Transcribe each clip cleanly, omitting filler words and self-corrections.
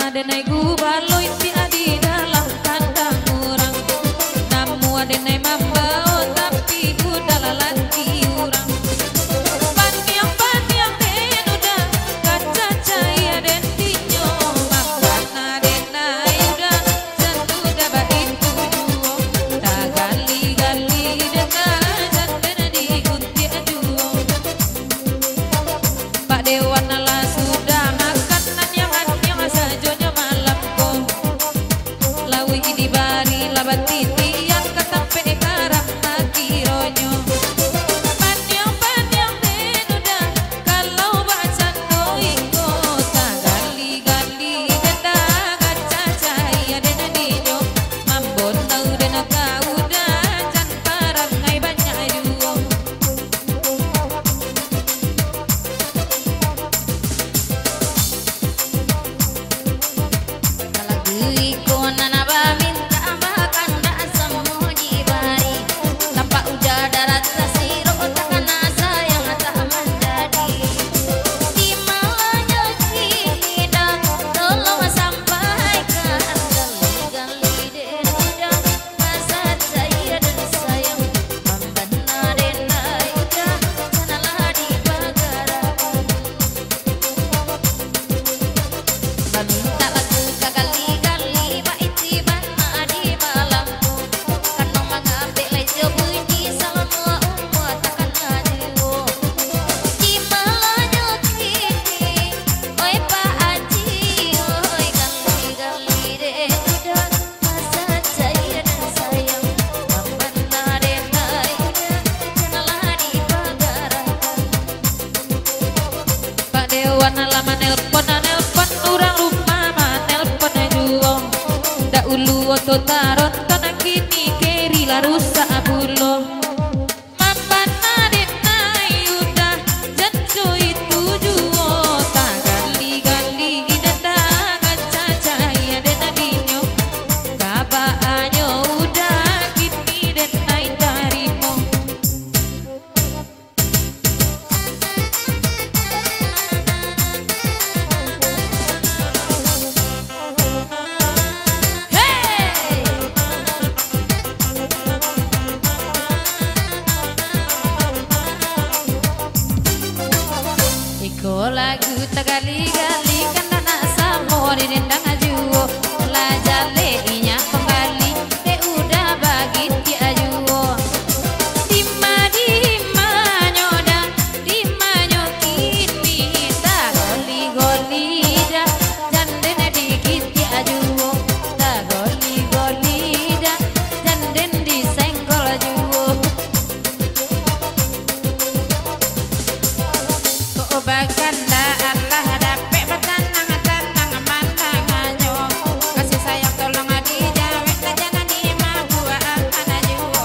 denai gubaloy ti adi dalam kandang urang. Namu denai mambao tapi ku dalalan ti urang. Paniang denuda kaca cahaya den tinyo. Mambana denai udah jantu daba itu duo. Da gali-gali denai jantena di gunti aduo. Pak Dewan ala sudah makan yang sajonya malam ko. Lawi di bari labat titian katampe karap nakironyo. Panyang denuda kalau bacan doiko. Tak gali-gali denda kaca cahaya dena dinyo. Mambon tau dena kauda jan parang ngai banyak duo. Iko nana ba minta makan dak semu jibari. Tanpa udah darat sasiro takkan sayang tak menjadi. Di malanya kita tolong sampaikan gali-gali denuda masa saya dan sayang. Mambana denai udah sanalah di bagarakan. Minta lagu kagali-gali baiti bana di malamku. Kano mangabek lai bunyi selama umur takkan aduo. Di malanya kini oi Pak Haji oi gali-gali denuda masa saya dan sayang. Mambana denai udah sanalah di bagarakan. Pak Dewan alaman nelpon urang rumah manelpon juo. Da ulu oto taron tanah kini keri la rusak bulo. Mambana denai udah jancu itu juo. Tak gali-gali denda kaca cahaya dena dinyo. Kabaanyo udah kini denai darimo. Iko lagu tak gali-gali kan anak samo di dendang ajuo. La jale inya kembali te udah bagi ti ajuo. Dima nyoda dima nyokini tak goli-goli dah janden dikit ti ajuo. Tak goli-goli dah janden disenggol ajuo. Baganda Allah dapet tanang mandanganyo. Kasih sayang tolong dijawab tajana di mahua anajuo.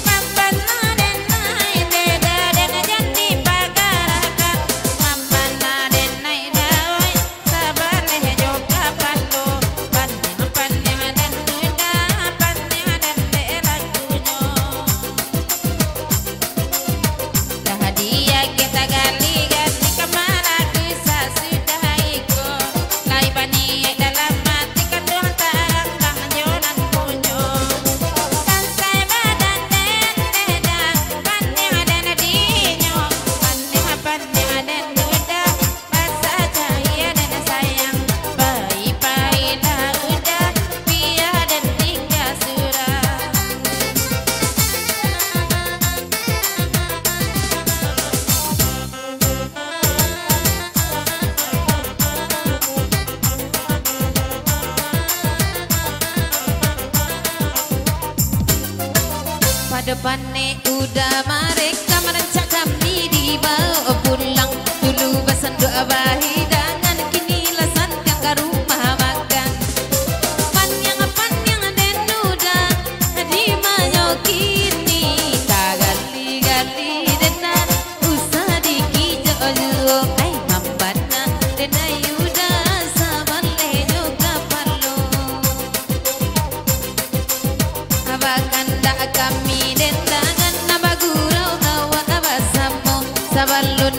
Mambana denai deda dena jandi bagarakan. Mambana denai dawai sabar leh joka pando. Panyang den nuda panyang den lagunyo. Dah dia kita gali depannya udah mereka merencak kami dibawa pulang. Dulu pesan doa bahidangan kini lesan yang ke rumah makan. Panyang denuda di manyo kini tak gali-gali denan usah dikijo juo. Ay mambana denai udah sabar leh juga palo. Abakan dak kami dendangan nabagurau awak abasamo sabalun